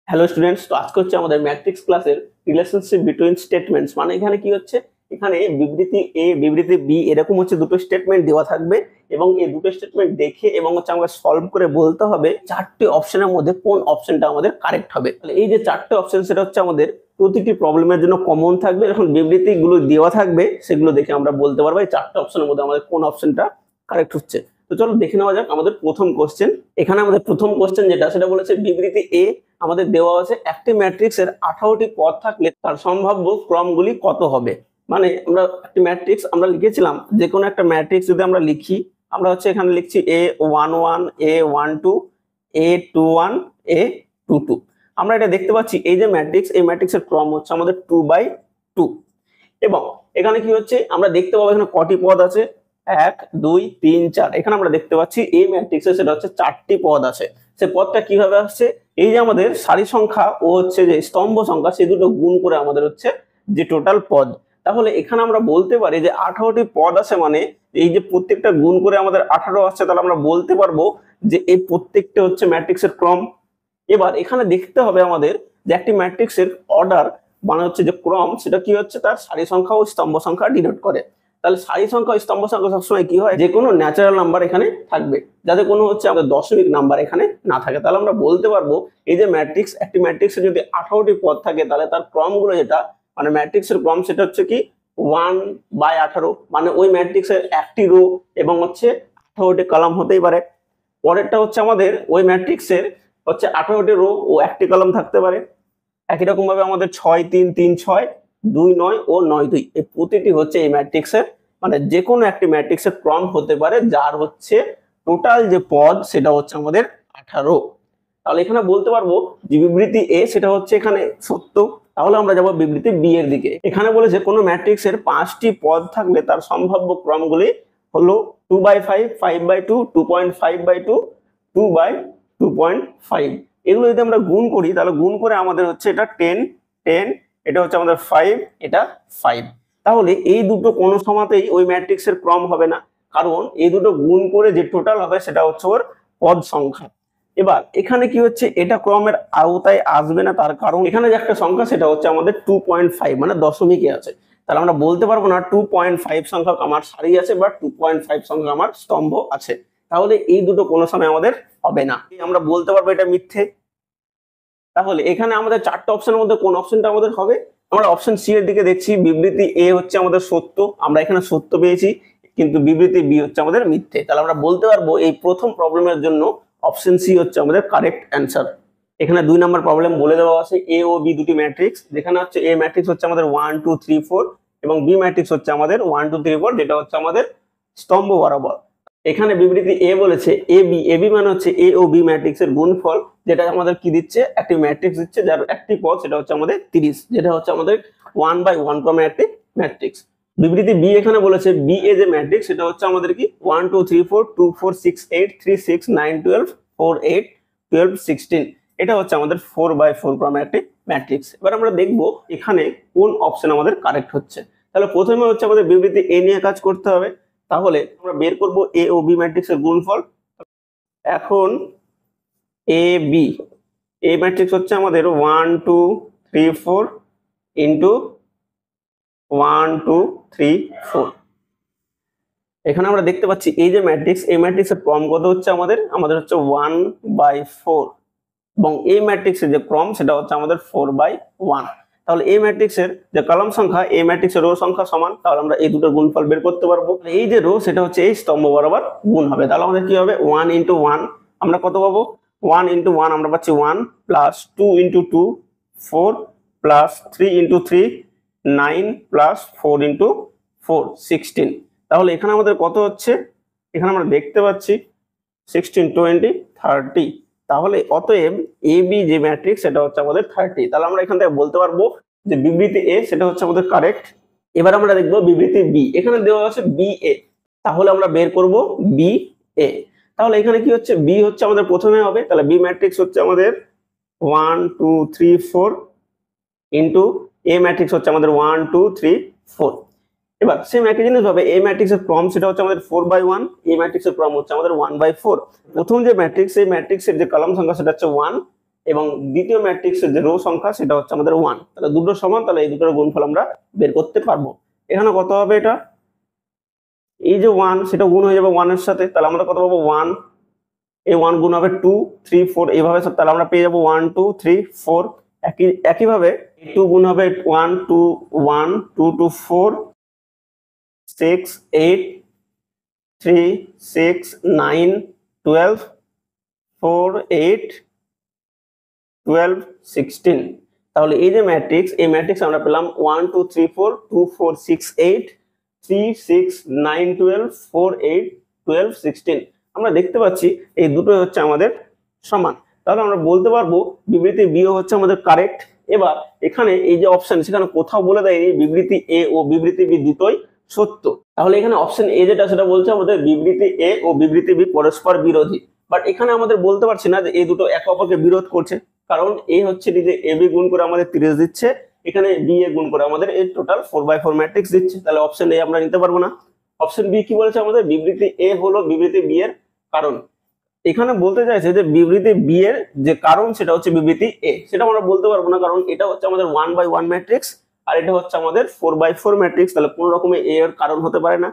Hello students, তো আজকে হচ্ছে আমাদের ম্যাট্রিক্স ক্লাসের রিলেশনশিপ বিটুইন স্টেটমেন্টস। মানে এখানে কি হচ্ছে, এখানে বিবৃতি এ বিবৃতি বি এরকম হচ্ছে দুটো স্টেটমেন্ট দেওয়া থাকবে এবং এই দুটো স্টেটমেন্ট দেখে এবং হচ্ছে আমাকে সলভ করে বলতে হবে চারটি অপশনের মধ্যে কোন অপশনটা আমাদের কারেক্ট হবে। তাহলে এই যে চারটে অপশন সেটা হচ্ছে আমাদের প্রতিটি প্রবলেমের জন্য কমন থাকবে। এখন বিবৃতি গুলো দেওয়া থাকবে, সেগুলো দেখে আমরা বলতে পারবো এই চারটে অপশনের মধ্যে আমাদের কোন অপশনটা কারেক্ট হচ্ছে। তো চলো দেখে নেওয়া যাক আমাদের প্রথম কোশ্চেন। এখানে আমাদের প্রথম কোশ্চেন যেটা সেটা বলেছে বিবৃতি এ আমাদের দেওয়া আছে একটি ম্যাট্রিক্সের 18টি পদ থাকলে তার সম্ভাব্য ক্রমগুলি কত হবে। মানে আমরা একটি ম্যাট্রিক্স আমরা লিখেছিলাম, যে কোনো একটা ম্যাট্রিক্স যদি আমরা লিখি, আমরা হচ্ছে এখানে লিখছি A11 A12 A21 A22। আমরা এটা দেখতে পাচ্ছি এই যে ম্যাট্রিক্স, এই ম্যাট্রিক্সের ক্রম হচ্ছে আমাদের 2/2 এবং এখানে কি হচ্ছে আমরা দেখতে পাবো এখানে কটি পদ আছে, 1 2 3 4। এখানে আমরা দেখতে পাচ্ছি এই ম্যাট্রিক্সে সেটা হচ্ছে 4টি পদ আছে। সে পদটা কিভাবে আসছে, এই যে আমাদের সারি সংখ্যা ও হচ্ছে যে স্তম্ভ সংখ্যা সে দুটো গুণ করে আমাদের হচ্ছে যে টোটাল পদ। তাহলে এখানে আমরা বলতে পারি যে 18টি পদ আছে, মানে এই যে প্রত্যেকটা গুণ করে আমাদের 18 আসছে, তাহলে আমরা বলতে পারবো যে এই প্রত্যেকটা হচ্ছে ম্যাট্রিক্সের ক্রম। এবার এখানে দেখতে হবে আমাদের যে একটি ম্যাট্রিক্সের অর্ডার মানে হচ্ছে যে ক্রম, সেটা কি হচ্ছে তার সারি সংখ্যা ও স্তম্ভ সংখ্যা ডিনোট করে। তাহলে সারি সংখ্যা ও স্তম্ভ সংখ্যা সবসময় কি হয়, যে কোনো ন্যাচারাল নাম্বার এখানে থাকবে, যাতে কোনো হচ্ছে আমাদের দশমিক নাম্বার এখানে না থাকে। তাহলে আমরা বলতে পারবো এই যে ম্যাট্রিক্স, একটি ম্যাট্রিক্সে যদি 18টি পদ থাকে তাহলে তার ক্রমগুলো যেটা মানে ম্যাট্রিক্সের ক্রম সেটা হচ্ছে কি 1/18। মানে ওই ম্যাট্রিক্সের একটি রো এবং হচ্ছে 18টি কলাম হতেই পারে। পরেরটা হচ্ছে আমাদের ওই ম্যাট্রিক্সের হচ্ছে 18টি রো ও একটি কলাম থাকতে পারে। একই রকম ভাবে আমাদের 6 3 3 6 2 9 ও 9 2 এই প্রতিটি হচ্ছে এই ম্যাট্রিক্সের মানে যে কোনো একটি ম্যাট্রিক্সের ক্রম হতে পারে যার হচ্ছে টোটাল যে পদ সেটা হচ্ছে আমাদের 18। তাহলে এখানে বলতে পারবো যে বিবৃতি এ সেটা হচ্ছে এখানে সত্য। তাহলে আমরা যাব বিবৃতি বি এর দিকে। এখানে বলেছে কোনো ম্যাট্রিক্সের 5টি পদ থাকলে তার সম্ভাব্য ক্রমগুলি হলো 2/5 5/2 2.5/2 2/2.5। এগুলো যদি আমরা গুণ করি তাহলে গুণ করে আমাদের হচ্ছে এটা 10 10, এটা হচ্ছে আমাদের 5, এটা 5। তাহলে এই দুটো কোনো সময়তেই ওই ম্যাট্রিক্সের ক্রম হবে না, কারণ এই দুটো গুণ করে যে টোটাল হবে সেটা হচ্ছে ওর পদ সংখ্যা। এবার এখানে কি হচ্ছে, এটা ক্রমের আওতায় আসবে না, তার কারণ এখানে যে একটা সংখ্যা সেটা হচ্ছে আমাদের 2.5 মানে দশমিকে আছে। তাহলে আমরা বলতে পারবো না 2.5 সংখ্যক আমার সারি আছে বা 2.5 সংখ্যক আমার স্তম্ভ আছে। তাহলে এই দুটো কোনো সময় আমাদের হবে না, আমরা বলতে পারবো এটা মিথ্যে। তাহলে এখানে আমাদের চারটে অপশনের মধ্যে কোন অপশনটা আমাদের হবে, আমরা অপশন সি এর দিকে দেখছি। বিবৃতি এ হচ্ছে আমাদের সত্য, আমরা এখানে সত্য পেয়েছি, কিন্তু বিবৃতি বি হচ্ছে আমাদের মিথ্যে। তাহলে আমরা বলতে পারবো এই প্রথম প্রবলেমের জন্য অপশন সি হচ্ছে আমাদের কারেক্ট অ্যান্সার। এখানে 2 নম্বর প্রবলেম বলে দেওয়া আছে এ ও বি দুটি ম্যাট্রিক্স, যেখানে হচ্ছে এ ম্যাট্রিক্স হচ্ছে আমাদের 1 2 3 4 এবং বি ম্যাট্রিক্স হচ্ছে আমাদের 1 2 3 4, যেটা হচ্ছে আমাদের স্তম্ভ বরাবর। এখানে বিবৃতি এ বলেছে এবি মানে হচ্ছে এ ও বি ম্যাট্রিক্সের গুণফল, যেটা আমাদের কি দিচ্ছে, একটি ম্যাট্রিক্স দিচ্ছে যার একটি পদ সেটা হচ্ছে আমাদের 30, যেটা হচ্ছে আমাদের 1/1 ক্রমের একটি ম্যাট্রিক্স। বিবৃতি বি এখানে বলেছে বি এ যে ম্যাট্রিক্স সেটা হচ্ছে আমাদের কি 1 2 3 4 2 4 6 8 3 6 9 12 4 8 12 16, এটা হচ্ছে আমাদের 4/4 ক্রমের একটি ম্যাট্রিক্স। এবার আমরা দেখব এখানে কোন অপশন আমাদের কারেক্ট হচ্ছে। তাহলে প্রথমে হচ্ছে আমাদের বিবৃতি এ নিয়ে কাজ করতে হবে। তাহলে আমরা বের করব এ ও বি ম্যাট্রিক্সের গুণফল। এখন এ বি এ ম্যাট্রিক্স হচ্ছে আমাদের 1 2 3 4 ইন্টু 1 2 3 4। এখানে আমরা দেখতে পাচ্ছি এই যে ম্যাট্রিক্স, এই ম্যাট্রিক্সের ক্রম কত হচ্ছে আমাদের হচ্ছে 1/4 এবং এই ম্যাট্রিক্সের যে ক্রম সেটা হচ্ছে আমাদের 4/1। তাহলে এই ম্যাট্রিক্সের যে কলাম সংখ্যা এই ম্যাট্রিক্সের রো সংখ্যা সমান, তাহলে আমরা এই দুটোর গুণফল বের করতে পারবো। এই যে রো সেটা হচ্ছে এই স্তম্ভ বরাবর গুণ হবে। তাহলে আমাদের কি হবে 1 × 1 আমরা কত পাবো, 1 × 1 আমরা পাচ্ছি 1 প্লাস 2 × 2 4 প্লাস 3 × 3 9 প্লাস 4 × 4 16। তাহলে এখানে আমাদের কত হচ্ছে, এখানে আমরা দেখতে পাচ্ছি 16 20 30। তাহলে অতএব এ বি যে ম্যাট্রিক্স সেটা হচ্ছে আমাদের 30। তাহলে আমরা এখান থেকে বলতে পারবো যে বিবৃতি এ সেটা হচ্ছে আমাদের কারেক্ট। এবার আমরা দেখবো বিবৃতি বি, এখানে দেওয়া আছে বি এ, তাহলে আমরা বের করব বি এ। তাহলে এখানে কি হচ্ছে, বি হচ্ছে আমাদের প্রথমে হবে, তাহলে বি ম্যাট্রিক্স হচ্ছে আমাদের 1 2 3 4 ইন্টু এ ম্যাট্রিক্স হচ্ছে আমাদের 1 2 3 4। এবার সেম একই জিনিস হবে এই ম্যাট্রিক্সের ক্রম সেটা হচ্ছে আমাদের 4/1, এই ম্যাট্রিক্সের ক্রম হচ্ছে আমাদের 1/4। প্রথম যে ম্যাট্রিক্স এই ম্যাট্রিক্সের যে কলাম সংখ্যা সেটা হচ্ছে 1 এবং দ্বিতীয় ম্যাট্রিক্সের যে রো সংখ্যা সেটা হচ্ছে আমাদের 1। তাহলে দুটো সমান, তাহলে এই দুটোর গুণফল আমরা বের করতে পারবো। এখানে কত হবে, এটা এই যে 1 সেটা গুণ হয়ে যাবে 1 এর সাথে, তাহলে আমরা কত পাবো 1, এই 1 গুণ হবে 2 3 4 এইভাবে, তাহলে আমরা পেয়ে যাবো 1 2 3 4। একইভাবে 2 গুণ হবে 1 2 1 2 2 4 6 8 3 6 9 12 4 8 12 16। তাহলে এই যে ম্যাট্রিক্স, এই ম্যাট্রিক্স আমরা পেলাম 1 2 3 4 2 4 6 8 3 6 9 12 4 8 12 16। আমরা দেখতে পাচ্ছি এই দুটো হচ্ছে আমাদের সমান। তাহলে আমরা বলতে পারবো বিবৃতি বি হচ্ছে আমাদের কারেক্ট। এবার এখানে এই যে অপশন, সেখানে কোথাও বলে দেয়নি বিবৃতি এ ও বিবৃতি বি দুটোই সত্য। তাহলে এখানে অপশন এ যেটা সেটা বলছে আমাদের বিবৃতি এ ও বিবৃতি বি পরস্পর বিরোধী। বাট এখানে আমাদের বলতে পারছি না যে এই দুটো একে অপরকে বিরোধ করছে, কারণ এ হচ্ছে যে এ বি গুণ করে আমাদের 30 দিচ্ছে, এখানে বি এ গুণ করে আমাদের এই টোটাল 4/4 ম্যাট্রিক্স দিচ্ছে। তাহলে অপশন এ আমরা নিতে পারবো না। অপশন বি কি বলেছে আমাদের, বিবৃতি এ হলো বিবৃতি বি এর কারণ। এখানে বলতে চাইছে যে বিবৃতি বি এর যে কারণ সেটা হচ্ছে বিবৃতি এ, সেটা আমরা বলতে পারবো না, কারণ এটা হচ্ছে আমাদের 1/1 ম্যাট্রিক্স আর এটা হচ্ছে আমাদের 4/4 ম্যাট্রিক্স। তাহলে কোন রকমের এ এর কারণ হতে পারে না।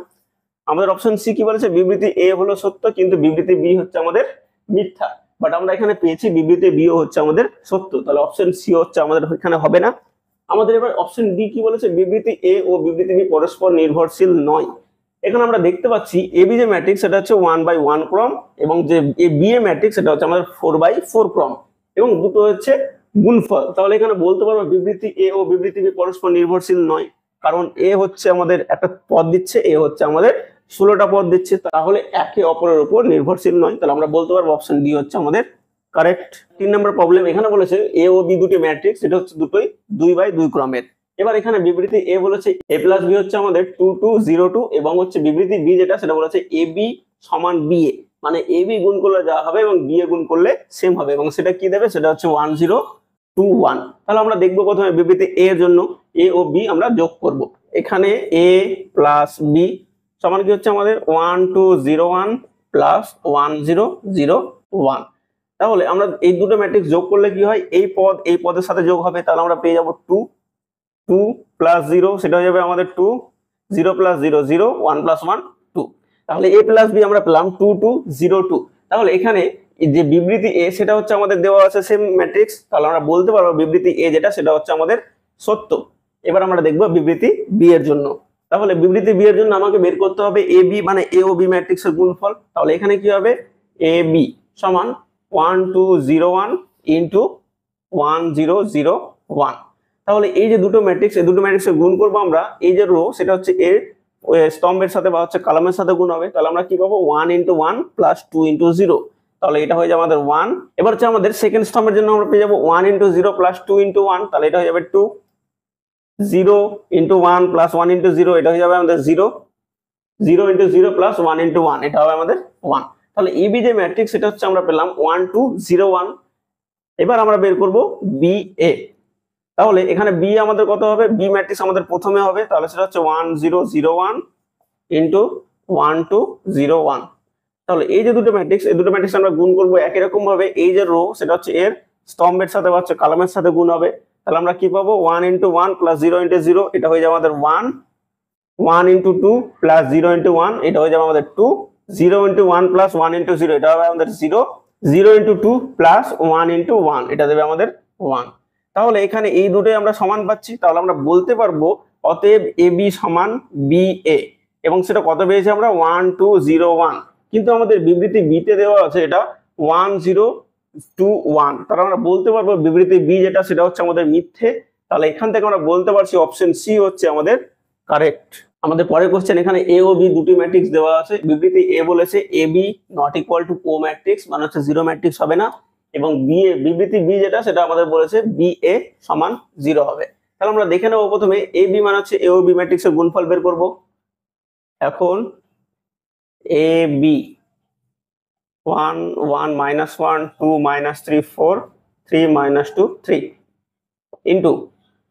আমাদের অপশন সি কি বলেছে, বিবৃতি এ হলো সত্য কিন্তু বিবৃতি বি হচ্ছে আমাদের মিথ্যা। বাট আমরা এখানে পেয়েছি বিবৃতি বি হচ্ছে আমাদের সত্য, তাহলে অপশন সি হচ্ছে আমাদের এখানে হবে না। আমাদের এবার অপশন ডি কি বলেছে, বিবৃতি এ ও বিবৃতি বি পরস্পর নির্ভরশীল নয়। এখানে আমরা দেখতে পাচ্ছি এ বি যে ম্যাট্রিক্স সেটা হচ্ছে 1/1 ক্রম এবং যে এ বি এ ম্যাট্রিক্স সেটা হচ্ছে আমাদের 4/4 ক্রম এবং দুটো হচ্ছে গুণফল। তাহলে এখানে বলতে পারবো বিবৃতি এ ও বিবৃতি বি পরস্পর নির্ভরশীল নয়, কারণ এ হচ্ছে আমাদের একটা পদ দিচ্ছে, এ হচ্ছে আমাদের 16টা পদ দিচ্ছে, তাহলে একে অপরের উপর নির্ভরশীল নয়। তাহলে আমরা বলতে পারবো অপশন ডি হচ্ছে আমাদের কারেক্ট। 3 নম্বর প্রবলেম, এখানে বলেছে এ ও বি দুটি ম্যাট্রিক্স, এটা হচ্ছে দুটোই 2/2 ক্রমের। এবার এখানে বিবৃতি এ বলেছে a প্লাস বি হচ্ছে আমাদের 2 2 0 2 এবং হচ্ছে বিবৃতি বি যেটা সেটা বলেছে এ বি সমান বি এ, মানে এ বি গুণ করলে যা হবে এবং বি এ গুণ করলে সেম হবে এবং সেটা কি দেবে, সেটা হচ্ছে 1 0 2 1। তাহলে আমরা দেখবো প্রথমে বিবৃতি এ এর জন্য এ ও বি আমরা যোগ করব। এখানে এ প্লাস বি সমান কি হচ্ছে আমাদের 1 2 0 1 প্লাস 1 0 0 1। তাহলে আমরা এই দুটো ম্যাট্রিক্স যোগ করলে কি হয়, এই পদ এই পদের সাথে যোগ হবে, তাহলে আমরা পেয়ে যাবো 2 2 প্লাস 0 সেটা হয়ে যাবে আমাদের 2 0 প্লাস 0 0 1 প্লাস 1 2। তাহলে a প্লাস b আমরা পেলাম 2 2 0 2। তাহলে এখানে যে বিবৃতি a সেটা হচ্ছে আমাদের দেওয়া আছে সেম ম্যাট্রিক্স, তাহলে আমরা বলতে পারবো বিবৃতি a যেটা সেটা হচ্ছে আমাদের সত্য। এবার আমরা দেখবো বিবৃতি b এর জন্য। তাহলে বিবৃতি b এর জন্য আমাকে বের করতে হবে a b মানে a ও b ম্যাট্রিক্সের গুণফল। তাহলে এখানে কি হবে, a b সমান 1 2 0 1 ইনটু 1 0 0 1। তাহলে এই যে দুটো ম্যাট্রিক্স, এই দুটো ম্যাট্রিক্সের গুণ করবো আমরা, এই যে রো সেটা হচ্ছে এর স্তম্ভের সাথে বা হচ্ছে কলামের সাথে গুণ হবে, তাহলে আমরা কি পাবো 1 ইনটু 1 প্লাস 2 ইনটু 0। তাহলে এটা হয়ে যাবে আমাদের 1। এবার হচ্ছে আমাদের সেকেন্ড স্তম্ভের জন্য আমরা পেয়ে যাবো 1 ইনটু 0 প্লাস 2 ইনটু 1, তাহলে এটা হয়ে যাবে 2 0 ইনটু 1 প্লাস 1 ইনটু 0, এটা হয়ে যাবে আমাদের 0 0 ইনটু 0 প্লাস 1 ইনটু 1, এটা হবে আমাদের 1। তাহলে এবি যে ম্যাট্রিক্স সেটা হচ্ছে আমরা পেলাম 1 2 0 1। এবার আমরা বের করব বি এ। তাহলে এখানে বি আমাদের কত হবে, বি ম্যাট্রিক্স আমাদের প্রথমে হবে, তাহলে সেটা হচ্ছে 1 0 0 1 ইনটু 1 2 0 1। তাহলে এই যে দুটো ম্যাট্রিক্স, এই দুটো ম্যাট্রিক্স আমরা গুণ করব একই রকম ভাবে, এই যে রো সেটা হচ্ছে এর স্তম্ভের সাথে বা হচ্ছে কলামের সাথে গুণ হবে, তাহলে আমরা কি পাবো 1 ইনটু 1 প্লাস 0 ইনটু 0, এটা হয়ে যাবে আমাদের 1 1 ইনটু 2 প্লাস 0 ইনটু 1, এটা হয়ে যাবে আমাদের 2 0 ইনটু 1 প্লাস 1 ইনটু 0, এটা হবে আমাদের 0 0 ইনটু 2 প্লাস 1 ইনটু 1, এটা দেবে আমাদের 1। তাহলে এখানে এই দুটোই আমরা সমান পাচ্ছি, তাহলে আমরা বলতে পারবো অতএব এ বি সমান বি এ, এবং সেটা কত পেয়েছি আমরা 1 2 0 1, কিন্তু আমাদের বিবৃতি বি তে দেওয়া আছে এটা 1 0 2 1। তাহলে আমরা বলতে পারবো বিবৃতি বি যেটা সেটা হচ্ছে আমাদের মিথ্যে। তাহলে এখান থেকে আমরা বলতে পারছি অপশন সি হচ্ছে আমাদের কারেক্ট। আমাদের পরের কোশ্চেন, এখানে এ ও বি দুটি ম্যাট্রিক্স দেওয়া আছে, বিবৃতি এ বলেছে A B not equal to O matrix, মানে হচ্ছে জিরো ম্যাট্রিক্স হবে না, এবং বি এ বিবৃতি বি যেটা সেটা আমাদের বলেছে বি এ সমান 0 হবে। তাহলে আমরা দেখে নেবো প্রথমে এ বি মানে হচ্ছে এ ও বি ম্যাট্রিক্সের গুণফল বের করব। এখন A B 1 1 minus 1 2 minus 3 4 3 minus 2 3 into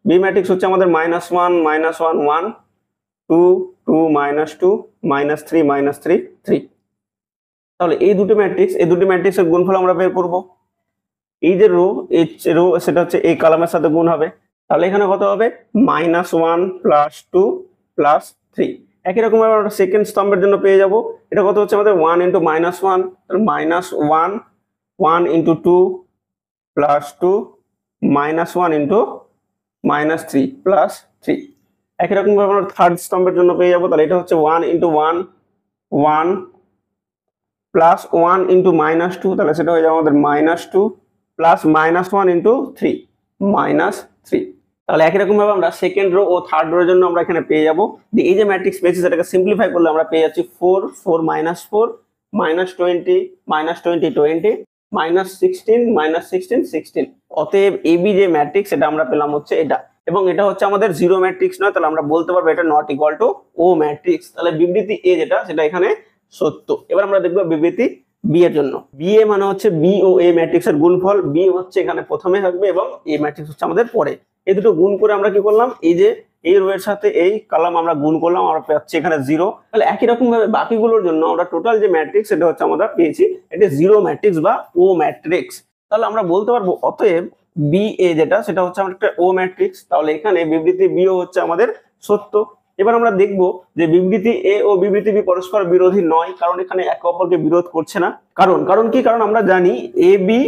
B matrix হচ্ছে আমাদের -1 -1 1 2 2 -2 -3 -3 3। তাহলে এই দুটো ম্যাট্রিক্স, এই দুটো ম্যাট্রিক্সের গুণফল আমরা বের করব। এই যে রো, এই রো সেটা হচ্ছে এই কলামের সাথে গুণ হবে, তাহলে এখানে কত হবে -1 + 2 + 3। একই রকম ভাবে আমরা সেকেন্ড স্তম্ভের জন্য পেয়ে যাব, এটা কত হচ্ছে আমাদের 1 × -1, তাহলে -1 1 × 2 + 2 -1 × -3 + 3। একই রকম ভাবে আমরা থার্ড স্তম্ভের জন্য পেয়ে যাব, তাহলে এটা হচ্ছে 1 × 1 1 + 1 × -2, তাহলে সেটা হয়ে যাবে আমাদের -2 + -1 × 3 -3। তাহলে একই রকম ভাবে আমরা সেকেন্ড রো ও থার্ড রোর জন্য আমরা এখানে পেয়ে যাব যে এই যে ম্যাট্রিক্স পেয়েছি সেটাকে সিম্পলিফাই করলে আমরা পেয়ে যাচ্ছি 4 4 -4 -20 -20 20 -16 -16 16। অতএব এবি যে ম্যাট্রিক্স এটা আমরা পেলাম হচ্ছে এটা, এবং এটা হচ্ছে আমাদের জিরো ম্যাট্রিক্স নয়, তাহলে আমরা বলতে পারবো এটা not equal to O matrix. তাহলে বিবৃতি এ যেটা সেটা এখানে সত্য। এবার আমরা দেখবো বিবৃতি বি এর জন্য। বি এ মানে হচ্ছে বি ও এ ম্যাট্রিক্সের গুণফল, বি হচ্ছে এখানে প্রথমে থাকবে এবং এ ম্যাট্রিক্স হচ্ছে আমাদের পরে। এই দুটো গুণ করে আমরা কি করলাম, এই যে এই রো এর সাথে এই কলাম আমরা গুণ করলাম, আমরা পাচ্ছি এখানে 0। তাহলে একই রকম ভাবে বাকিগুলোর জন্য আমরা টোটাল যে ম্যাট্রিক্স সেটা হচ্ছে আমরা পেয়েছি এটা জিরো ম্যাট্রিক্স বা ও ম্যাট্রিক্স। তাহলে আমরা বলতে পারবো অতএব বি এ যেটা সেটা হচ্ছে আমাদের একটা ও ম্যাট্রিক্স। তাহলে এখানে বিবৃতি বি ও হচ্ছে আমাদের সত্য। এবার আমরা দেখবো যে বিবৃতি এ ও বিবৃতি বি পরস্পর বিরোধী নয়, কারণ এখানে একে অপরকে বিরোধ করছে না। কারণ কি, কারণ আমরা জানি A B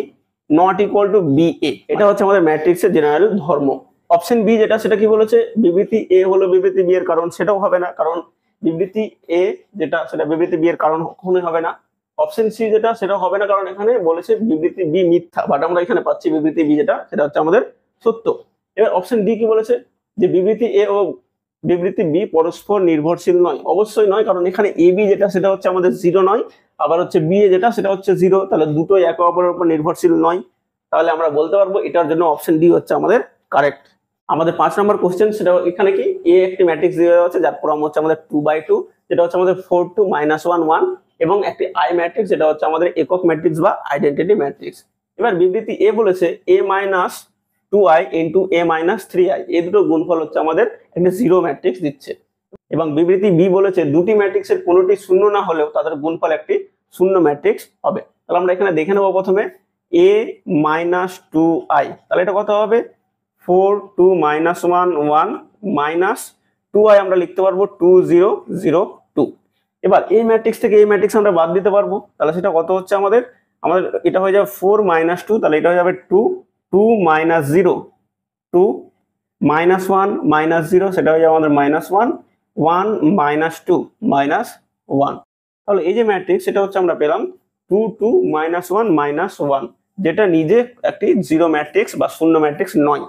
not equal to B A, এটা হচ্ছে আমাদের ম্যাট্রিক্সের জেনারেল ধর্ম। অপশন বি যেটা সেটা কি বলেছে, বিবৃতি এ হলো বিবৃতি বি এর কারণ, সেটাও হবে না, কারণ বিবৃতি এ যেটা সেটা বিবৃতি বি এর কারণ কখনোই হবে না। অপশন সি যেটা সেটা হবে না, কারণ এখানে বলেছে বিবৃতি বি মিথ্যা, বাট আমরা এখানে পাচ্ছি বিবৃতি বি যেটা সেটা হচ্ছে আমাদের সত্য। এবার অপশন ডি কি বলেছে, যে বিবৃতি এ ও বিবৃতি বি পরস্পর নির্ভরশীল নয়। অবশ্যই নয়, কারণ এখানে এ বি যেটা সেটা হচ্ছে আমাদের 0 নয়, আবার হচ্ছে বি এ যেটা সেটা হচ্ছে 0, তাহলে দুটোই একে অপরের উপর নির্ভরশীল নয়। তাহলে আমরা বলতে পারবো এটার জন্য অপশন ডি হচ্ছে আমাদের কারেক্ট। আমাদের 5 নম্বর কোশ্চেন, সেটা এখানে কি এ একটি ম্যাট্রিক্স দেওয়া আছে যার ক্রম হচ্ছে আমাদের 2/2, যেটা হচ্ছে আমাদের 4 2 -1 1, এবং একটি আই ম্যাট্রিক্স যেটা হচ্ছে আমাদের একক ম্যাট্রিক্স বা আইডেন্টিটি ম্যাট্রিক্স। এবার বিবৃতি এ বলেছে a - 2i × a - 3i, এই দুটো গুণফল হচ্ছে আমাদের একটা জিরো ম্যাট্রিক্স দিচ্ছে। এবং বিবৃতি বি বলেছে দুটি ম্যাট্রিক্সের কোনোটি শূন্য না হলেও তাদের গুণফল একটি শূন্য ম্যাট্রিক্স হবে। তাহলে আমরা এখানে দেখে নেবো প্রথমে a - 2i, তাহলে এটা কত হবে 4 2 -1 1 -2i, আমরা লিখতে পারবো 2 0 0 2। এবার এই ম্যাট্রিক্স থেকে এই ম্যাট্রিক্স আমরা বাদ দিতে পারবো, তাহলে সেটা কত হচ্ছে আমাদের এটা হয়ে যাবে 4 - 2, তাহলে এটা হয়ে যাবে 2 2 - 0 2 -1 -0, সেটা হয়ে যাবে আমাদের -1 1 -2 -1। তাহলে এই যে ম্যাট্রিক্স সেটা হচ্ছে আমরা পেলাম 2 2 -1 -1, যেটা নিজে একটি জিরো ম্যাট্রিক্স বা শূন্য ম্যাট্রিক্স নয়।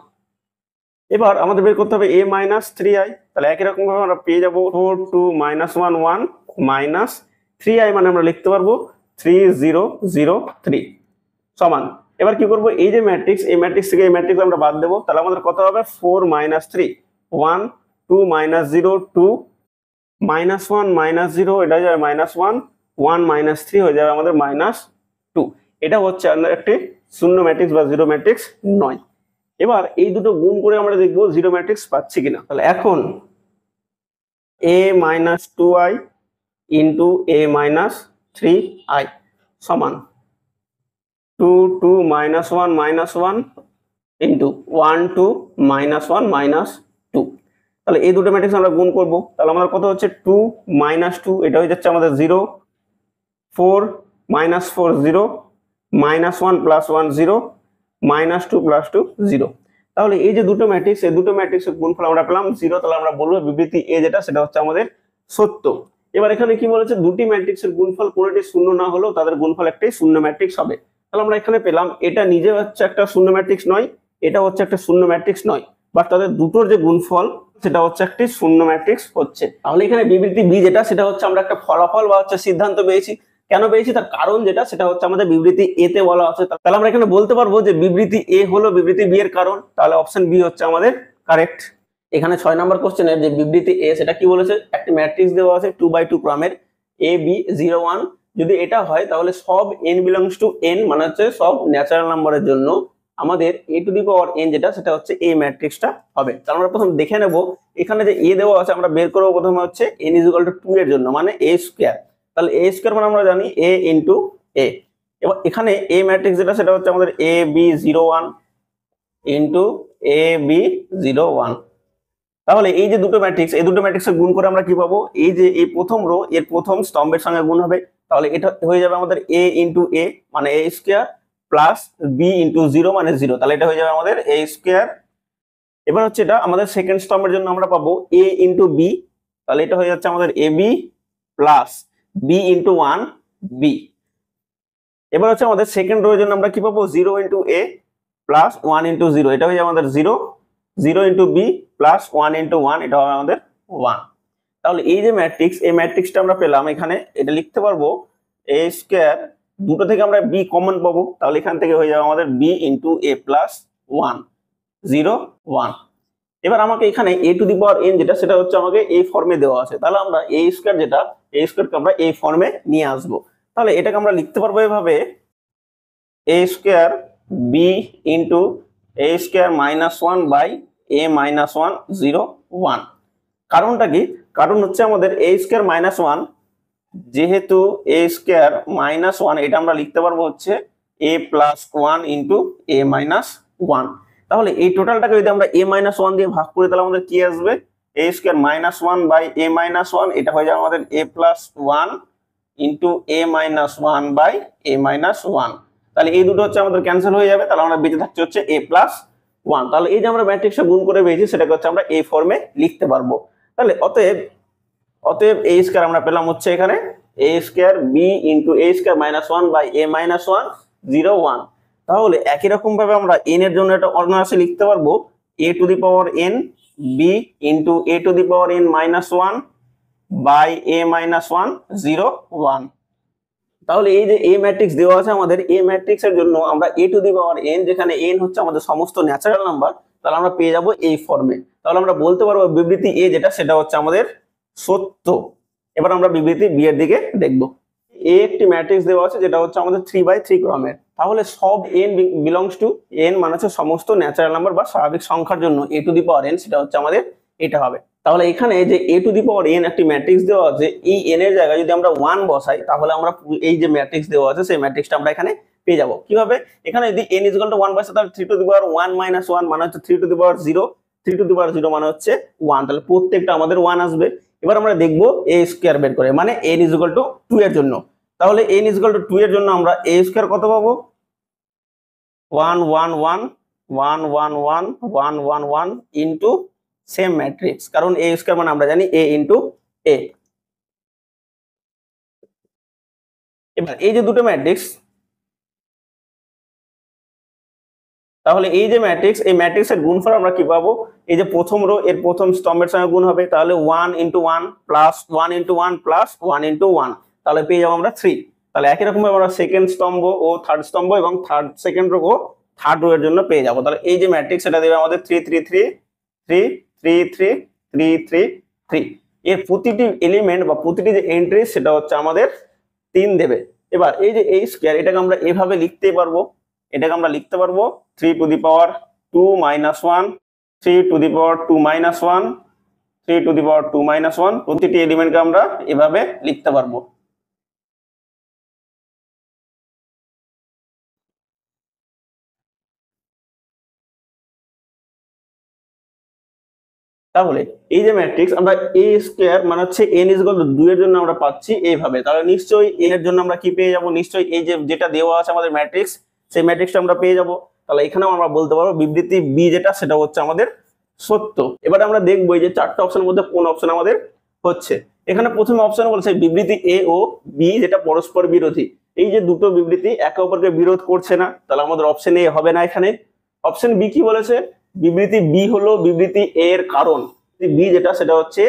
এবার আমাদের বের করতে হবে a - 3i, তাহলে একই রকম ভাবে আমরা পেয়ে যাব 4 2 -1 1 -3i, মানে আমরা লিখতে পারবো 3 0 0 3 সমান। এবার কি করব, এই যে ম্যাট্রিক্স, এই ম্যাট্রিক্স থেকে এই ম্যাট্রিক্স আমরা বাদ দেবো, তাহলে আমাদের কত হবে 4 - 3 1 2 -0 2 -1 -0, এটা হয়ে যাবে -1 1 -3 হয়ে যাবে আমাদের -2। এটা হচ্ছে আমাদের একটি শূন্য ম্যাট্রিক্স বা জিরো ম্যাট্রিক্স নয়। এবার এই দুটো গুণ করে আমরা দেখবো জিরো ম্যাট্রিক্স পাচ্ছি কিনা। তাহলে এখন a - 2i × a - 3i সমান 2 2 -1 -1 × 1 2 -1 -2। তাহলে এই দুটো ম্যাট্রিক্স আমরা গুণ করব, তাহলে আমাদের কত হচ্ছে 2 - 2, এটা হয়ে যাচ্ছে আমাদের 0 4 -4 0 -1 + 1 0 -2 + 2 0। তাহলে এই যে দুটো ম্যাট্রিক্স, এই দুটো ম্যাট্রিক্সের গুণফল আমরা পেলাম 0, তাহলে আমরা বলবো বিবৃতি এ যেটা সেটা হচ্ছে আমাদের সত্য। এবার এখানে কি বলেছে, দুটি ম্যাট্রিক্সের গুণফল কোনোটি শূন্য না হলেও তাদের গুণফল একটাই শূন্য ম্যাট্রিক্স হবে। তাহলে আমরা এখানে পেলাম এটা নিজে হচ্ছে একটা শূন্য ম্যাট্রিক্স নয়, এটা হচ্ছে একটা শূন্য ম্যাট্রিক্স নয়, বাট তাদের দুটোর যে গুণফল সেটা হচ্ছে একটি শূন্য ম্যাট্রিক্স হচ্ছে। তাহলে এখানে বিবৃতি বি যেটা সেটা হচ্ছে আমরা একটা ফলাফল বা হচ্ছে সিদ্ধান্ত পেয়েছি। কেন পেয়েছি, তার কারণ যেটা সেটা হচ্ছে আমাদের বিবৃতি এ তে বলা আছে। তাহলে আমরা এখানে বলতে পারবো যে বিবৃতি এ হলো বিবৃতি বি এর কারণ, তাহলে অপশন বি হচ্ছে আমাদের কারেক্ট। এখানে 6 নম্বর কোশ্চেনের যে বিবৃতি এ সেটা কি বলেছে, একটি ম্যাট্রিক্স দেওয়া আছে 2/2 ক্রমের a b 0 1, যদি এটা হয় তাহলে সব n বিলংস টু n, মানে হচ্ছে সব ন্যাচারাল নাম্বারের জন্য আমাদের a⁴n যেটা সেটা হচ্ছে এই ম্যাট্রিক্সটা হবে। তাহলে আমরা প্রথম দেখে নেব এখানে যে a দেওয়া আছে, আমরা বের করব প্রথমে হচ্ছে n = 2 এর জন্য, মানে a²। তাহলে a² মানে আমরা জানি a × a, এবার এখানে এ ম্যাট্রিক্স যেটা সেটা হচ্ছে আমাদের AB01 ইন্টু AB01। তাহলে এই যে দুটো ম্যাট্রিক্স, এই দুটো ম্যাট্রিক্সের গুণ করে আমরা কি পাবো, এই যে এই প্রথম রো এর প্রথম স্তম্ভের সঙ্গে গুণ হবে, তাহলে এটা হয়ে যাবে আমাদের A ইন্টু এ মানে A square plus B into 0 মানে 0, তাহলে এটা হয়ে যাবে আমাদের A স্কোয়ার। এবার হচ্ছে এটা আমাদের সেকেন্ড স্তম্ভের জন্য আমরা পাবো A ইন্টু বি, তাহলে এটা হয়ে যাচ্ছে আমাদের AB plus B into 1 B. এবার হচ্ছে আমাদের সেকেন্ড রোর জন্য আমরা কি পাবো 0 ইন্টু এ প্লাস 1 ইন্টু 0, এটা হয়ে যাবে আমাদের 0, 0 ইন্টু বি প্লাস 1 ইন্টু 1, এটা হবে আমাদের 1। তাহলে এই যে ম্যাট্রিক্স, এই ম্যাট্রিক্সটা আমরা পেলাম, এখানে এটা লিখতে পারবো এ স্কোয়ার, দুটো থেকে আমরা বি কমন পাবো, তাহলে এখান থেকে হয়ে যাবে আমাদের বি ইন্টু এ প্লাস 1 0 1। এবার আমাকে এখানে এ টু দি পাওয়ার এন যেটা সেটা হচ্ছে আমাকে এই ফর্মে দেওয়া আছে, তাহলে আমরা এ স্কোয়ার যেটা এ স্কোয়ারকে আমরা এই ফর্মে নিয়ে আসবো। তাহলে এটাকে আমরা লিখতে পারবো এভাবে A square B into A square minus 1 by A minus 1 0 1। কারণটা কি, কারণ হচ্ছে আমাদের এ স্কোয়ার মাইনাস 1, যেহেতু এ স্কোয়ার মাইনাস 1 এটা আমরা লিখতে পারবো হচ্ছে এ প্লাস 1 ইন্টু এ মাইনাস 1। তাহলে এই টোটালটাকে যদি আমরা এ মাইনাস 1 দিয়ে ভাগ করি তাহলে আমাদের কি আসবে, A square minus 1 by A minus 1, এটা হয়ে যাবে আমাদের A plus 1 into A minus 1 by A minus 1। তাহলে এই দুটো হচ্ছে আমাদের ক্যান্সেল হয়ে যাবে, তাহলে আমরা বেঁচে থাকছে হচ্ছে এ প্লাস 1। তাহলে এই যে আমরা ম্যাট্রিক্সটা গুণ করে পেয়েছি সেটাকে হচ্ছে আমরা এই ফর্মে লিখতে পারবো। তাহলে অতএব এ স্কোয়ার আমরা পেলাম হচ্ছে এখানে A square B into A square minus 1 by A minus 1 0 1। তাহলে একই রকম ভাবে আমরা এন এর জন্য এটা অনায়াসে লিখতে পারবো A to the power N B into A to the power N minus 1 by A minus 1 0 1। তাহলে এই যে এ ম্যাট্রিক্স দেওয়া আছে আমাদের, এ ম্যাট্রিক্স এর জন্য আমরা এ টু দি পাওয়ার এন, যেখানে এন হচ্ছে আমাদের সমস্ত ন্যাচারাল নাম্বার, তাহলে আমরা পেয়ে যাব এই ফর্মে। তাহলে আমরা বলতে পারবো বিবৃতি এ যেটা সেটা হচ্ছে আমাদের সত্য। এবার আমরা বিবৃতি বি এর দিকে দেখব। এ একটি ম্যাট্রিক্স দেওয়া আছে যেটা হচ্ছে আমাদের 3/3 ক্রমের, তাহলে সব এন বিলংস টু এন মানে হচ্ছে সমস্ত ন্যাচারাল নাম্বার বা স্বাভাবিক সংখ্যার জন্য এ টু দি পাওয়ার এন সেটা হচ্ছে আমাদের এটা হবে। তাহলে এখানে যে এ টু দি পাওয়ার এন একটি ম্যাট্রিক্স দেওয়া আছে, এই এন এর জায়গায় যদি আমরা 1 বসাই তাহলে আমরা এই যে ম্যাট্রিক্স দেওয়া আছে সেই ম্যাট্রিক্সটা আমরা এখানে পেয়ে যাব। কিভাবে, এখানে যদি n = 1 বসাই তাহলে 3 টু দি পাওয়ার 1 - 1 মানে হচ্ছে 3 two the power 0, 3 two the পাওয়ার 0 মানে হচ্ছে 1, তাহলে প্রত্যেকটা আমাদের 1 আসবে। এবার আমরা দেখব a স্কয়ার বের করে, মানে n = 2 এর জন্য। তাহলে n = 2 এর জন্য আমরা a স্কয়ার কত পাবো, 1 1 1 1 1 1 1 1 1 ইনটু সেম ম্যাট্রিক্স, কারণ a স্কয়ার মানে আমরা জানি a ইনটু a। এবার এই যে দুটো ম্যাট্রিক্স, তাহলে এই যে ম্যাট্রিক্স, এই ম্যাট্রিক্সের গুণফল আমরা কি পাবো, এই যে প্রথম রো এর প্রথম স্তম্ভের সঙ্গে গুণ হবে, তাহলে 1 × 1 প্লাস 1 × 1 প্লাস 1 × 1, তাহলে পেয়ে যাবো আমরা 3। তাহলে একই রকম ভাবে আমরা সেকেন্ড স্তম্ভ ও থার্ড স্তম্ভ এবং সেকেন্ড রো ও থার্ড রো এর জন্য পেয়ে যাবো। তাহলে এই যে ম্যাট্রিক্স এটা দেবে আমাদের 3 3 3 3 3 3 3 3 3। এর প্রতিটি এলিমেন্ট বা প্রতিটি যে এন্ট্রি সেটা হচ্ছে আমাদের 3 দেবে। এবার এই যে এই স্কয়ার, এটাকে আমরা এভাবে লিখতে পারবো, এটাকে আমরা লিখতে পারবো 3 two the power 2 - 1, 3 two the power 2 - 1, 3 two the পাওয়ার 2 - 1, প্রতিটি এলিমেন্টকে আমরা এভাবে লিখতে পারবো। তাহলে এই যে ম্যাট্রিক্স আমরা a স্কয়ার মানে হচ্ছে n = 2 এর জন্য আমরা পাচ্ছি এইভাবে, তাহলে নিশ্চয়ই n এর জন্য আমরা কি পেয়ে যাব, নিশ্চয়ই এই যে যেটা দেওয়া আছে আমাদের ম্যাট্রিক্স সেই ম্যাট্রিক্সটা আমরা পেয়ে যাব। তাহলে এখানেও আমরা বলতে পারবো বিবৃতি b যেটা সেটা হচ্ছে আমাদের সত্য। এবারে আমরা দেখবো এই যে চারটা অপশনের মধ্যে কোন অপশন আমাদের হচ্ছে। এখানে প্রথম অপশন বলছে বিবৃতি a ও b যেটা পরস্পর বিরোধী, এই যে দুটো বিবৃতি একে অপরকে বিরোধ করছে না, তাহলে আমাদের অপশন a হবে না। এখানে অপশন b কি বলেছে, বিবৃতি বি হলো বিবৃতি এ এর কারণ, বি যেটা সেটা হচ্ছে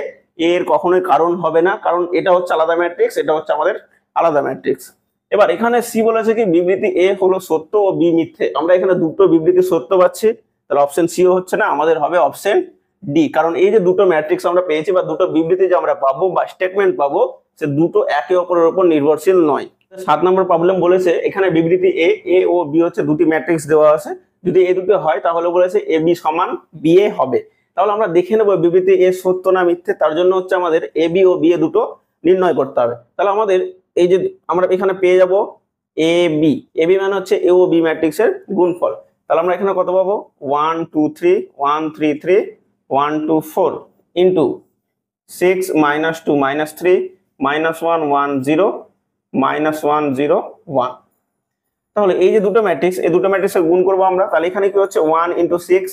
এ এর কখনোই কারণ হবে না, কারণ এটা হচ্ছে আলাদা ম্যাট্রিক্স, এটা হচ্ছে আমাদের আলাদা ম্যাট্রিক্স। এবার এখানে সি বলেছে কি বিবৃতি এ হলো সত্য ও বি মিথ্যে, আমরা এখানে দুটো বিবৃতি সত্য পাচ্ছি, তাহলে অপশন সি হচ্ছে না, আমাদের হবে অপশন ডি, কারণ এই যে দুটো ম্যাট্রিক্স আমরা পেয়েছি বা দুটো বিবৃতি যে আমরা পাবো বা স্টেটমেন্ট পাবো সে দুটো একে অপরের উপর নির্ভরশীল নয়। 7 নম্বর প্রবলেম বলেছে এখানে বিবৃতি এ ও বি হচ্ছে দুটি ম্যাট্রিক্স দেওয়া আছে, যদি এ দুটো হয় তাহলে বলেছে এ বি সমান বি এ হবে। তাহলে আমরা দেখে নেবো বিবৃতি এ সত্য না মিথ্যে, তার জন্য হচ্ছে আমাদের A B O B A দুটো নির্ণয় করতে হবে। তাহলে আমাদের এই যে আমরা এখানে পেয়ে যাব এ বি, এ বি মানে হচ্ছে এ ও বি ম্যাট্রিক্সের গুণফল। তাহলে আমরা এখানে কত পাবো 1 2 3 1 3 3 1 2 4 ইন্টু 6 -2 -3 -1 1 0 -1 0 1। তাহলে এই যে দুটো ম্যাট্রিক্স, এই দুটো ম্যাট্রিক্সের গুণ করবো আমরা। তাহলে এখানে কি হচ্ছে 1 × 6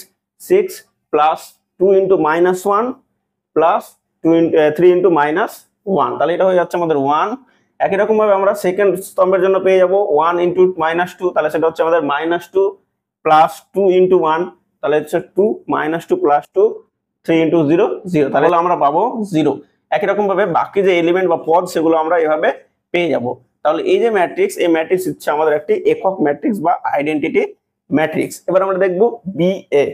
6 প্লাস 2 × -1 প্লাস 3 × -1, তাহলে এটা হয়ে যাচ্ছে আমাদের 1। একই রকম ভাবে আমরা সেকেন্ড স্তম্ভের জন্য পেয়ে যাব 1 × -2, তাহলে সেটা হচ্ছে আমাদের -2 প্লাস 2 × 1, তাহলে হচ্ছে 2 -2 প্লাস 2 3 × 0 0, তাহলে আমরা পাবো 0। একই রকম ভাবে বাকি যে এলিমেন্ট বা পদ সেগুলো আমরা এভাবে পেয়ে যাব। তাহলে এই যে ম্যাট্রিক্স, এই ম্যাট্রিক্স হচ্ছে আমাদের একটি একক ম্যাট্রিক্স বা আইডেন্টিটি ম্যাট্রিক্স। এবার আমরা দেখব বিএ।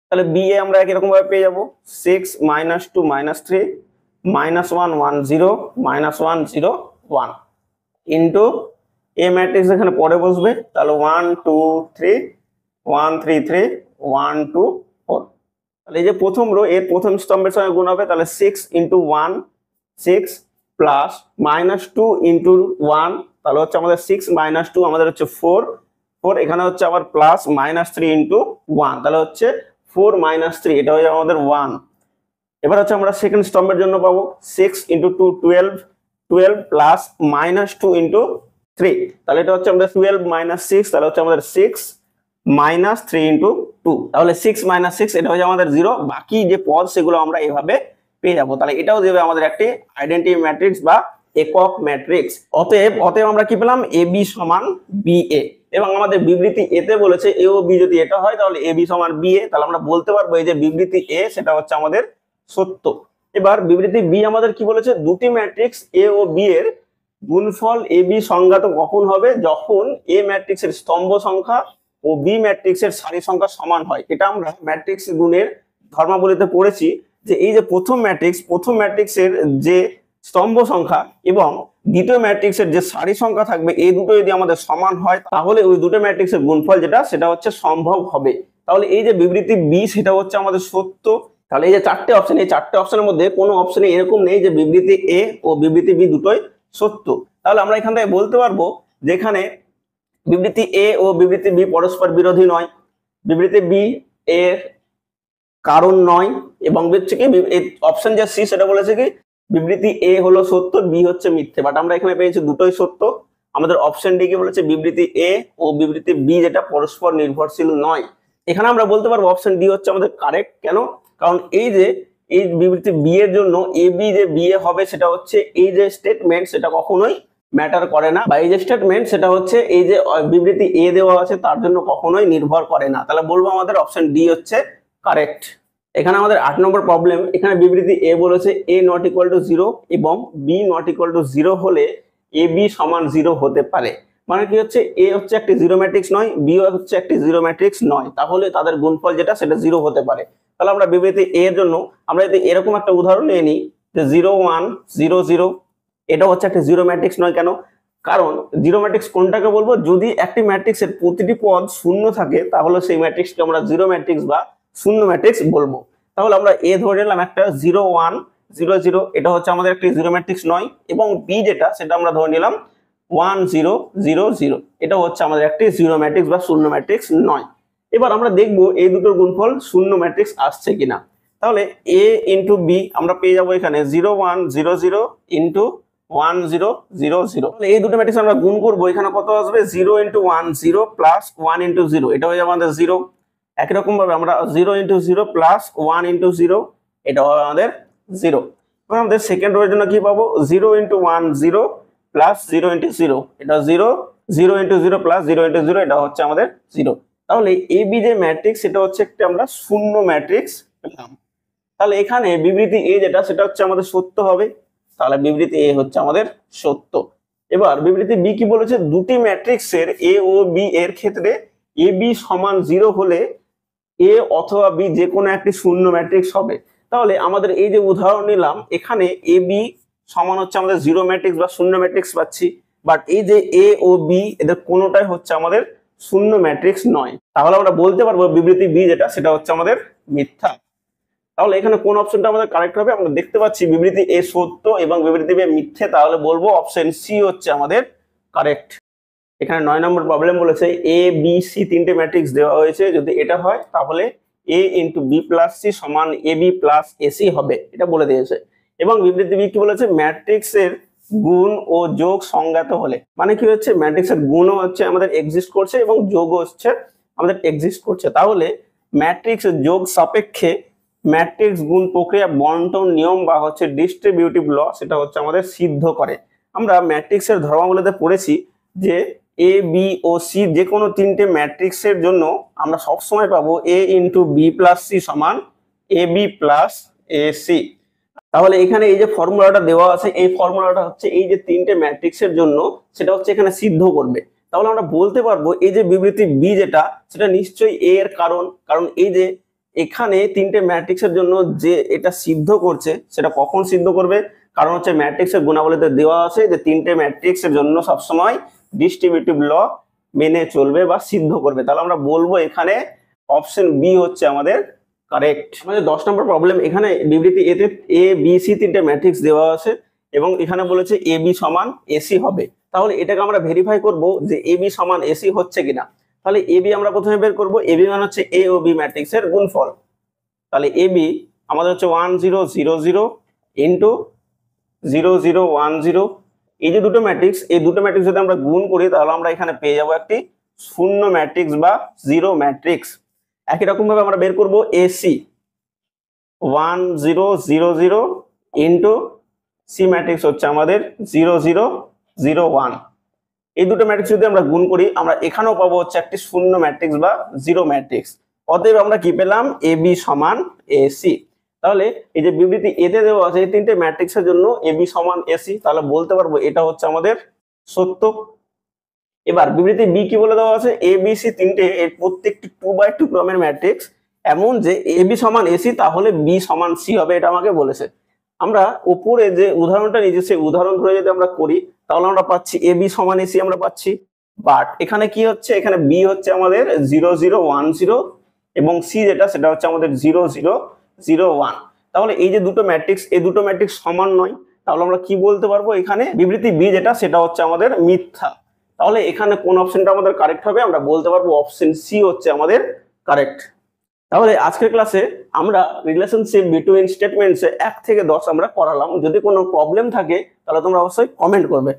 তাহলে বিএ আমরা একই রকম ভাবে পেয়ে যাব 6 -2 -3 -1 1 0 -1 0 1 ইন্টু এ ম্যাট্রিক্স এখানে পরে বসবে, তাহলে 1 2 3 1 3 3 1 2 4। তাহলে এই যে প্রথম রো, এর প্রথম স্তম্ভের সঙ্গে গুণ হবে, তাহলে 6 × 1 6 প্লাস -2 × 1, তাহলে হচ্ছে আমাদের 6 - 2 আমাদের হচ্ছে 4 4, এখানে হচ্ছে আবার প্লাস -3 × 1, তাহলে হচ্ছে 4 - 3, এটা হয়ে যাবে আমাদের 1। এবার হচ্ছে আমরা সেকেন্ড স্তম্ভের জন্য পাবো 6 × 2 12 12 প্লাস -2 × 3, তাহলে এটা হচ্ছে আমাদের 12 - 6, তাহলে হচ্ছে আমাদের 6 -3 × 2, তাহলে 6 - 6 এটা হচ্ছে আমাদের 0। বাকি যে পদ সেগুলো আমরা এভাবে পেয়ে যাবো। তাহলে এটাও দেবে আমাদের একটি আইডেন্টিটি ম্যাট্রিক্স বা একক ম্যাট্রিক্স। অতএব আমরা কি পেলাম এ বি সমান বি এ, এবং আমাদের বিবৃতি এতে বলেছে এ ও বি যদি এটা হয় তাহলে এ বি সমান বি এ। তাহলে আমরা বলতে পারবো এই যে বিবৃতি এ সেটা হচ্ছে আমাদের সত্য। এবার বিবৃতি বি আমাদের কি বলেছে, দুটি ম্যাট্রিক্স এ ও বি এর গুণফল এ বি সংজ্ঞাত কখন হবে, যখন এ ম্যাট্রিক্সের স্তম্ভ সংখ্যা ও বি ম্যাট্রিক্সের সারি সংখ্যা সমান হয়। এটা আমরা ম্যাট্রিক্স গুণের ধর্মাবলীতে পড়েছি যে এই যে প্রথম ম্যাট্রিক্সের যে স্তম্ভ সংখ্যা এবং দ্বিতীয় ম্যাট্রিক্সের যে সারি সংখ্যা থাকবে, এই দুটো যদি আমাদের সমান হয় তাহলে ওই দুটো ম্যাট্রিক্সের গুণফল সেটা হচ্ছে সম্ভব হবে। তাহলে এই যে বিবৃতি বি সেটা হচ্ছে আমাদের সত্য। তাহলে এই যে চারটে অপশন, এই চারটে অপশনের মধ্যে কোনো অপশনে এরকম নেই যে বিবৃতি এ ও বিবৃতি বি দুটোই সত্য। তাহলে আমরা এখান থেকে বলতে পারবো যেখানে বিবৃতি এ ও বিবৃতি বি পরস্পর বিরোধী নয়, বিবৃতি বি এর কারণ নয়, এবং হচ্ছে কি অপশন যে সি সেটা বলেছে কি বিবৃতি এ হলো সত্য, বি হচ্ছে মিথ্যে। বাট আমরা এখানে পেয়েছি দুটোই সত্য। আমাদের অপশন ডি কি বলেছে, বিবৃতি এ ও বিবৃতি বি যেটা পরস্পর নির্ভরশীল নয়। এখানে আমরা বলতে পারবো অপশন ডি হচ্ছে আমাদের কারেক্ট। কেন? কারণ এই যে এই বিবৃতি বি এর জন্য এ বি যে বি এ হবে সেটা হচ্ছে এই যে স্টেটমেন্ট সেটা কখনোই ম্যাটার করে না, বা এই যে স্টেটমেন্ট সেটা হচ্ছে এই যে বিবৃতি এ দেওয়া আছে তার জন্য কখনোই নির্ভর করে না। তাহলে বলবো আমাদের অপশন ডি হচ্ছে কারেক্ট। এখানে আমাদের 8 নম্বর প্রবলেম। এখানে বিবৃতি এ বলেছে a ≠ 0 এবং b ≠ 0 হলে এ বি সমান 0 হতে পারে। মানে কি হচ্ছে, এ হচ্ছে একটি জিরো ম্যাট্রিক্স নয়, বি হচ্ছে একটি জিরো ম্যাট্রিক্স নয়, তাহলে তাদের গুণফল সেটা 0 হতে পারে। তাহলে আমরা বিবৃতি এ এর জন্য আমরা যদি এরকম একটা উদাহরণ নিয়ে নিই যে 0 1 0 0, এটা হচ্ছে একটা জিরো ম্যাট্রিক্স নয়। কেন? কারণ জিরো ম্যাট্রিক্স কোনটাকে বলবো, যদি একটি ম্যাট্রিক্সের প্রতিটি পদ শূন্য থাকে তাহলে সেই ম্যাট্রিক্সকে আমরা জিরো ম্যাট্রিক্স বা শূন্য ম্যাট্রিক্স বলবো। তাহলে আমরা এ ধরে নিলাম একটা 0 1 0 0, এটা হচ্ছে আমাদের একটি জিরো ম্যাট্রিক্স নয়, এবং বি সেটা আমরা ধরে নিলাম 1 0 0 0, এটা হচ্ছে আমাদের একটি জিরো ম্যাট্রিক্স বা শূন্য ম্যাট্রিক্স নয়। এবার আমরা দেখব এই দুটোর গুণফল শূন্য ম্যাট্রিক্স আসছে কিনা। তাহলে a × b আমরা পেয়ে যাবো এখানে 0 1 0 0 × 1 0 0 0। এই দুটো ম্যাট্রিক্স আমরা গুণ করবো, এখানে কত আসবে 0 × 1 0 প্লাস 1 × 0, এটা হয়ে যাবে আমাদের 0। একই রকম ভাবে আমরা 0 × 0 প্লাস 1 × 0, এটা হবে আমাদের 0। এবার আমাদের সেকেন্ড রোর জন্য কি পাবো, 0 × 1 0 প্লাস 0 × 0, এটা 0 0 × 0 প্লাস 0 × 0, এটা হচ্ছে আমাদের 0। তাহলে এই বি যে ম্যাট্রিক্স সেটা হচ্ছে একটা আমরা শূন্য ম্যাট্রিক্স পেলাম। তাহলে এখানে বিবৃতি এ সেটা হচ্ছে আমাদের সত্য হবে, তাহলে বিবৃতি এ হচ্ছে আমাদের সত্য। এবার বিবৃতি বি কি বলেছে, দুটি ম্যাট্রিক্সের এ ও বি এর ক্ষেত্রে এ বি সমান 0 হলে এ অথবা বি যে কোনো একটি শূন্য ম্যাট্রিক্স হবে। তাহলে আমাদের এই যে উদাহরণ নিলাম, এখানে এ বি সমান হচ্ছে আমাদের জিরো ম্যাট্রিক্স বা শূন্য ম্যাট্রিক্স পাচ্ছি, বাট এই যে এ ও বি এদের কোনোটাই হচ্ছে আমাদের শূন্য ম্যাট্রিক্স নয়। তাহলে আমরা বলতে পারবো বিবৃতি বি সেটা হচ্ছে আমাদের মিথ্যা। তাহলে এখানে কোন অপশনটা আমাদের কারেক্ট হবে, আমরা দেখতে পাচ্ছি বিবৃতি এ সত্য এবং বিবৃতি বি মিথ্যে, তাহলে বলবো অপশন সি হচ্ছে আমাদের কারেক্ট। এখানে 9 নম্বর প্রবলেম বলেছে এ বি সি তিনটে ম্যাট্রিক্স দেওয়া হয়েছে, যদি এটা হয় তাহলে এ ইন্টু বি প্লাস সি সমান এ বি প্লাস এসি হবে, এটা বলে দিয়েছে। এবং বিবৃতি বি কি বলেছে, ম্যাট্রিক্সের গুণ ও যোগ সংজ্ঞাত হলে, মানে কি হচ্ছে ম্যাট্রিক্সের গুণও হচ্ছে আমাদের এক্সিস্ট করছে এবং যোগও হচ্ছে আমাদের এক্সিস্ট করছে, তাহলে ম্যাট্রিক্স যোগ সাপেক্ষে ম্যাট্রিক্স গুণ প্রক্রিয়া বন্টন নিয়ম বা হচ্ছে ডিস্ট্রিবিউটিভ ল সেটা হচ্ছে আমাদের সিদ্ধ করে। আমরা ম্যাট্রিক্সের ধর্মাবলীতে পড়েছি যে এ বি ও সি যে কোনো তিনটে ম্যাট্রিক্সের জন্য আমরা সবসময় পাবো এ ইন্টু বি প্লাস সি সমান A B plus A C. তাহলে এখানে এই যে ফর্মুলাটা দেওয়া আছে, এই ফর্মুলাটা হচ্ছে এই যে তিনটে ম্যাট্রিক্সের জন্য সেটা হচ্ছে এখানে সিদ্ধ করবে। তাহলে আমরা বলতে পারবো এই যে বিবৃতি বি যেটা, সেটা নিশ্চয়ই এ এর কারণ এই যে এখানে তিনটে ম্যাট্রিক্সের জন্য যে এটা সিদ্ধ করছে সেটা কখন সিদ্ধ করবে, কারণ হচ্ছে ম্যাট্রিক্সের গুণাবলীতে দেওয়া আছে যে তিনটে ম্যাট্রিক্সের জন্য সবসময় ডিস্ট্রিবিউটিভ ল মেনে চলবে বা সিদ্ধ করবে। তাহলে আমরা বলবো এখানে অপশন বি হচ্ছে আমাদের কারেক্ট। আমাদের 10 নম্বর প্রবলেম, এখানে বিবৃতি এতে এ বি সি তিনটে ম্যাট্রিক্স দেওয়া আছে এবং এখানে বলেছে এ বি সমান এসি হবে। তাহলে এটাকে আমরা ভেরিফাই করব যে এ বি সমান এসি হচ্ছে কিনা। তাহলে এ বি আমরা প্রথমে বের করব, এ বি মানে হচ্ছে এ ও বি ম্যাট্রিক্সের গুণফল। তাহলে এ বি আমাদের হচ্ছে 1 0 0 0 ইন্টু 0 0 1 0। এই যে দুটো ম্যাট্রিক্স, এই দুটো ম্যাট্রিক্স যদি আমরা গুণ করি তাহলে আমরা এখানে পেয়ে যাবো একটি শূন্য ম্যাট্রিক্স বা জিরো ম্যাট্রিক্স। একই রকম ভাবে আমরা বের করব এসি 1 0 0 0 ইন্টু সি ম্যাট্রিক্স হচ্ছে আমাদের 0 0 0 1। এই দুটো ম্যাট্রিক্স যদি আমরা গুণ করি আমরা এখানেও পাবো হচ্ছে একটি শূন্য ম্যাট্রিক্স বা জিরো ম্যাট্রিক্স। অতএব আমরা কি পেলাম, এ বি সমান এসি। তাহলে এই যে বিবৃতি এতে দেওয়া আছে এই তিনটে ম্যাট্রিক্সের জন্য এ বি সমান এসি, তাহলে বলতে পারবো এটা হচ্ছে আমাদের সত্য। এবার বিবৃতি বি কি বলে দেওয়া আছে, এ বি সি তিনটে এর প্রত্যেকটি 2x2 ক্রমের ম্যাট্রিক্স এমন যে এ বি সমান এসি তাহলে বি সমান সি হবে, এটা আমাকে বলেছে। আমরা উপরে যে উদাহরণটা নিয়েছি সেই উদাহরণ ধরে যদি আমরা করি তাহলে আমরা পাচ্ছি এ বি সমান এসি আমরা পাচ্ছি, বাট এখানে কি হচ্ছে, এখানে বি হচ্ছে আমাদের 0 0 1 0 এবং সি যেটা সেটা হচ্ছে আমাদের 0 0 0 1। তাহলে এই যে দুটো ম্যাট্রিক্স, এই দুটো ম্যাট্রিক্স সমান নয়, তাহলে আমরা কি বলতে পারবো, এখানে বিবৃতি বি যেটা সেটা হচ্ছে আমাদের মিথ্যা। তাহলে এখানে কোন অপশনটা আমাদের কারেক্ট হবে, আমরা বলতে পারবো অপশন সি হচ্ছে আমাদের কারেক্ট। তাহলে আজকের ক্লাসে আমরা রিলেশনশিপ বিটুইন স্টেটমেন্টসে 1 থেকে 10 আমরা করালাম। যদি কোনো প্রবলেম থাকে তাহলে তোমরা অবশ্যই কমেন্ট করবে।